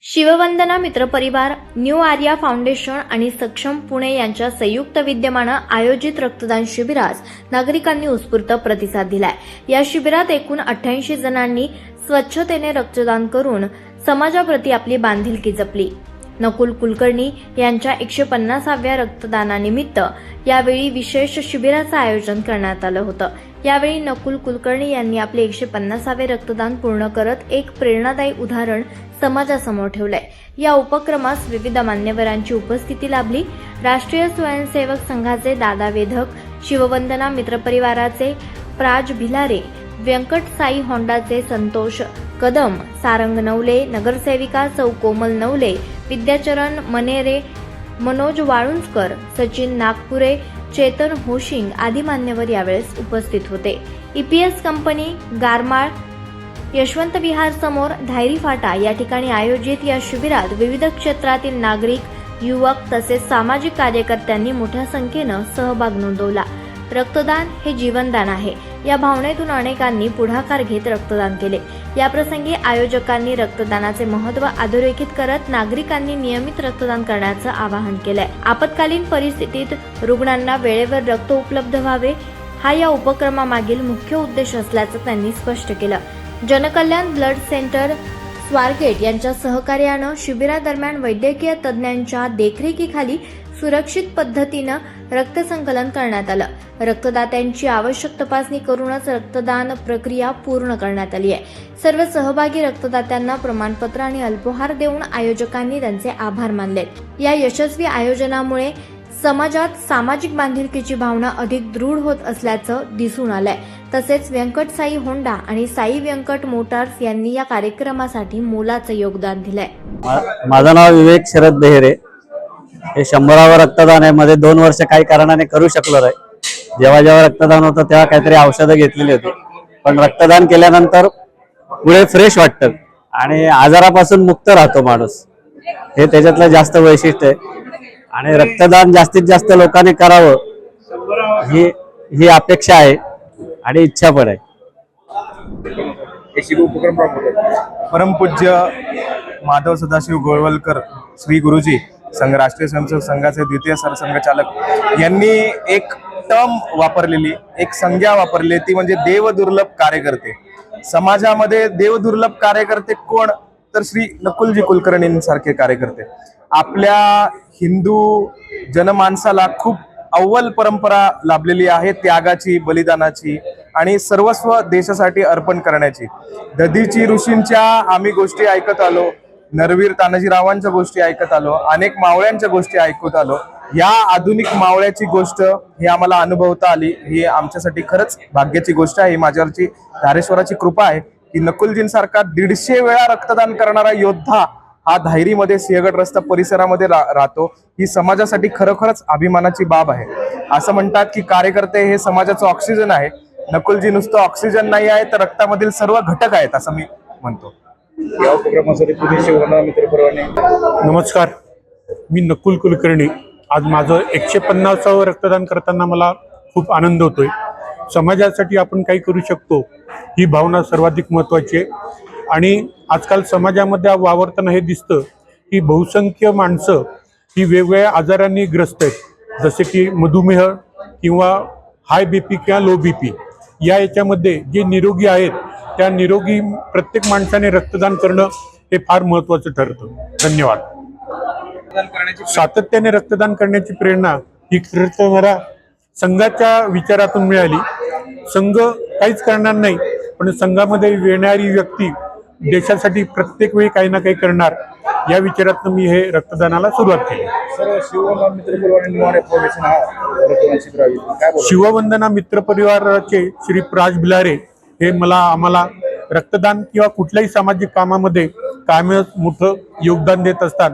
शिववंदना मित्रपरिवार, new Arya foundation आणि सक्षम पुणे यांच्या संयुक्त विद्यमानं आयोजित रक्तदान शिबिरास नागरिकांनी उत्स्फूर्त प्रतिसाद दिलाय। या शिबिरात एकूण 88 जणांनी स्वच्छतेने रक्तदान करून समाजाप्रती आपली बांधिलकी जपली। नकुल कुलकर्णी यांच्या 150व्या रक्तदानानिमित्त यावेळी विशेष शिबिराचं आयोजन करण्यात आलं होतं। यावेळी नकुल कुलकर्णी यांनी आपले 150वे रक्तदान पूर्ण करत एक प्रेरणादायी उदाहरण समाजासमोर ठेवलंय। या उपक्रमास विविध मान्यवरांची उपस्थिती लाभली। राष्ट्रीय स्वयंसेवक संघाचे दादा वेधक, शिववंदना मित्रपरिवाराचे प्राज भिलारे, व्यंकट साई होंडाचे संतोष कदम, सारंग नवले, नगरसेविका सौ कोमल नवले, विद्याचरण मनेरे, मनोज वाळुंजकर, सचिन नागपुरे, चेतन होशिंग आदी मान्यवर यावेळेस उपस्थित होते। ईपीएस कंपनी, गारमाळ, यशवंत विहार समोर, धायरी फाटा या ठिकाणी आयोजित या शिबिरात विविध क्षेत्रातील नागरिक, युवक तसेच सामाजिक कार्यकर्त्यांनी मोठ्या संख्येनं सहभाग नोंदवला। रक्तदान हे जीवनदान आहे या भावनेतून अनेकांनी पुढाकार घेत रक्तदान केले। याप्रसंगी आयोजकांनी रक्तदानाचे महत्त्व अधोरेखित करत नागरिकांनी नियमित रक्तदान करण्याचं आवाहन केलंय। आपत्कालीन परिस्थितीत रुग्णांना वेळेवर रक्त उपलब्ध व्हावे हा या उपक्रमामागील मुख्य उद्देश असल्याचं त्यांनी स्पष्ट केलं। जनकल्याण ब्लड सेंटर स्वारगेट यांच्या सहकार्यानं शिबिरादरम्यान वैद्यकीय तज्ज्ञांच्या देखरेखीखाली सुरक्षित पद्धतीनं रक्त संकलन करण्यात आलं। रक्तदात्यांची आवश्यक तपासणी करूनच रक्तदान प्रक्रिया पूर्ण करण्यात आली आहे। सर्व सहभागी रक्तदात्यांना प्रमाणपत्र आणि अल्पोहार देऊन आयोजकांनी त्यांचे आभार मानले। या यशस्वी आयोजनामुळे समाजात सामाजिक बांधिलकीची भावना अधिक दृढ होत असल्याचं दिसून आलंय। तसेच व्यंकट साई होंडा आणि साई व्यंकट मोटार्स यांनी या कार्यक्रमासाठी मोलाचं योगदान दिलंय। माझं नाव विवेक शरद बेहरे। हे 100वे रक्तदान आहे। मध्ये 2 वर्ष काही कारणाने करू शकलो नाही। जेव्हा रक्तदान होतं तेव्हा काहीतरी औषधं घेतलेली होती, पण रक्तदान केल्यानंतर पुढे फ्रेश वाटतं आणि आजारापासून मुक्त राहतो माणूस। हे त्याच्यातलं जास्त वैशिष्ट्य आहे आणि रक्तदान जास्तीत जास्त लोकांनी करावं ही अपेक्षा आहे आणि इच्छा पण आहे। परमपूज्य माधव सदाशिव गोळवलकर श्री गुरुजी संघ राष्ट्रीय स्वयंसेवक संघाचे द्वितीय सरसंघचालक यांनी एक टर्म वापरलेली, एक संज्ञा वापरली, ती म्हणजे देवदुर्लभ कार्यकर्ते। समाजामध्ये देवदुर्लभ कार्यकर्ते कोण तर श्री नकुलजी कुलकर्णींसारखे कार्यकर्ते। आपल्या हिंदू जनमानसाला खूप अव्वल परंपरा लाभलेली आहे त्यागाची, बलिदानाची आणि सर्वस्व देशासाठी अर्पण करण्याची। दधीची ऋषींच्या आम्ही गोष्टी ऐकत आलो, नरवीर तानाजीरावांच्या गोष्टी ऐकत आलो, अनेक मावळ्यांच्या गोष्टी ऐकत आलो। या आधुनिक मावळ्याची गोष्ट ही आम्हाला अनुभवता आली, ही आमच्यासाठी खरंच भाग्याची गोष्ट आहे। माझ्यावरची धारेश्वराची कृपा आहे की नकुलजींसारखा 150 वेळा रक्तदान करणारा योद्धा हा धायरीमध्ये सिंहगड रस्ता परिसरामध्ये राहतो। ही समाजासाठी खरोखरच अभिमानाची बाब आहे। असं म्हणतात की कार्यकर्ते हे समाजाचं ऑक्सिजन आहे। नकुलजी नुसतं ऑक्सिजन नाही आहे तर रक्तामधील सर्व घटक आहेत असं मी म्हणतो। या उपक्रमासाठी पुणे शिववंदना मित्रपरिवाराने नमस्कार, मी नकुल कुलकर्णी। आज माझं 150वे रक्तदान करताना मला खूप आनंद होतोय। समाजासाठी आपण काही करू शकतो ही भावना सर्वाधिक महत्त्वाची आहे आणि आजकाल समाजामध्ये वावरताना हे दिसतं की बहुसंख्य माणसं ही वेगवेगळ्या आजारांनी ग्रस्त आहेत, जसे की मधुमेह किंवा हाय बीपी किंवा लो बीपी। याच्यामध्ये जे निरोगी आहेत त्या निरोगी प्रत्येक माणसाने रक्तदान करणं हे फार महत्त्वाचं ठरतं। धन्यवाद। सातत्याने रक्तदान करण्याची प्रेरणा ही खरंतर मला संघाच्या विचारातून मिळाली। संघ काहीच करणार नाही, पण संघामध्ये येणारी व्यक्ती देशासाठी प्रत्येक वेळी काही ना काही करणार या विचारातून मी हे रक्तदानाला सुरुवात केली। शिववंदना मित्रपरिवाराचे श्री प्राज भिलारे हे आम्हाला रक्तदान किंवा कुठल्याही सामाजिक कामामध्ये कायमच मोठं योगदान देत असतात।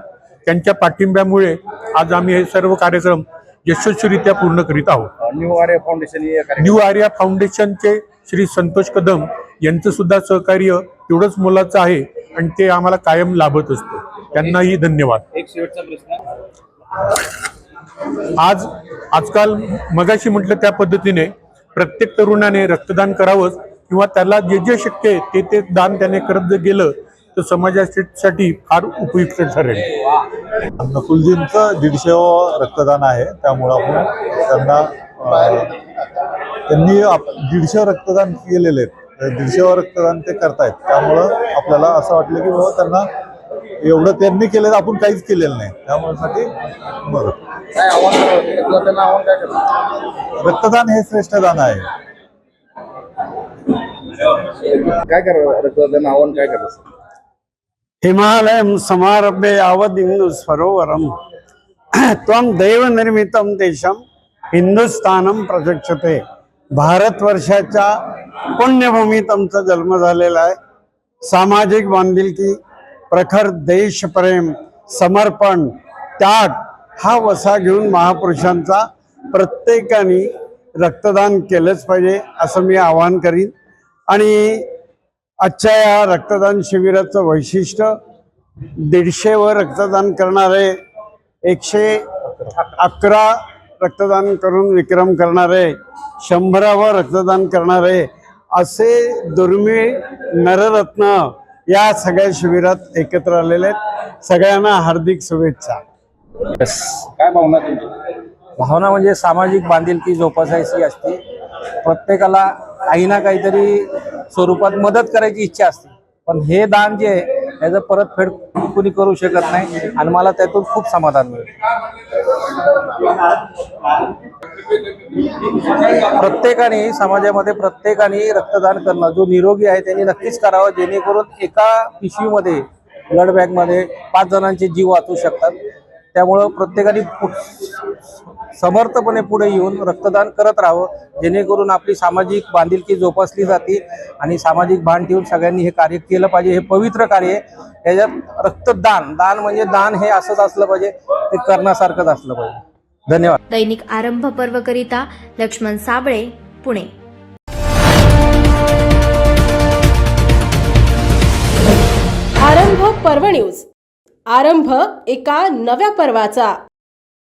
त्यांच्या पाठिंब्यामुळे आज आम्ही हे सर्व कार्यक्रम यशस्वीरित्या पूर्ण करीत आहोत। न्यू आर्या फाउंडेशनचे श्री संतोष कदम यांचं सुद्धा सहकार्य तेवढंच मोलाचं आहे आणि ते आम्हाला कायम लाभत असतं। त्यांनाही धन्यवाद। एक शेवटचा प्रश्न, आजकाल मगाशी म्हटलं त्या पद्धतीने प्रत्येक तरुणाने रक्तदान करावं किंवा त्याला जे जे शक्य आहे ते दान त्याने करत गेलं तर समाजासाठी फार उपयुक्त ठरेल. नकुलजींचं 150वं रक्तदान आहे, त्यामुळं आपण त्यांना त्यांनी 150 रक्तदान केलेले आहेत, 150वं रक्तदान ते करतायत. त्यामुळं आपल्याला असं वाटलं की बाबा त्यांना एवढं त्यांनी केलेलं आपण काहीच केलेलं नाही, त्यामुळे बरं काय आव्हान त्यांना आव्हान काय करणार? रक्तदान हे श्रेष्ठ दान आहे. काय करा रक्तदान आव्हान काय करायचं? हिमालयं समारभ्य यावद् हिंदू सरोवरम त्वं दैव निर्मितं देशम हिंदुस्थानम प्रचक्षते. भारतवर्षाच्या पुण्यभूमीत आमचा जन्म झालेला आहे. सामाजिक बांधिलकी, प्रखर देशप्रेम, समर्पण, त्याग हा वसा घेऊन महापुरुषांचा प्रत्येकाने रक्तदान केलंच पाहिजे असं मी आवाहन करीन. आणि आजच्या या रक्तदान शिबिराचं वैशिष्ट्य 150वर रक्तदान करणारे, 111 रक्तदान करून विक्रम करणारे, 100वर रक्तदान करणारे असे दुर्मिळ नररत्न या सगळ्या शिबिरात एकत्र आलेले आहेत. सगळ्यांना हार्दिक शुभेच्छा. काय भावना तुमची? भावना म्हणजे सामाजिक बांधिलकी जोपासायची असते. प्रत्येकाला काही ना काहीतरी स्वरूपात मदत करायची इच्छा असते, पण हे दान जे आहे याचं परतफेड कोणी करू शकत नाही आणि मला त्यातून खूप समाधान मिळतं. प्रत्येकाने समाजामध्ये प्रत्येकाने रक्तदान करणं, जो निरोगी आहे त्यांनी नक्कीच करावं, जेणेकरून एका पिशवीमध्ये ब्लड बँकमध्ये 5 जणांचे जीव वाचू शकतात. त्यामुळं प्रत्येकाने समर्थपणे पुढे येऊन रक्तदान करत राहावं, जेणेकरून आपली सामाजिक बांधिलकी जोपासली जाते आणि सामाजिक भान ठेवून सगळ्यांनी हे कार्य केलं पाहिजे. हे पवित्र कार्य आहे. याच्यात रक्तदान, दान म्हणजे दान हे असंच असलं पाहिजे, ते करण्यासारखंच असलं पाहिजे. धन्यवाद. दैनिक आरंभ पर्वकरिता लक्ष्मण साबळे, पुणे. आरंभ पर्व न्यूज. आरंभ एका नव्या पर्वाचा.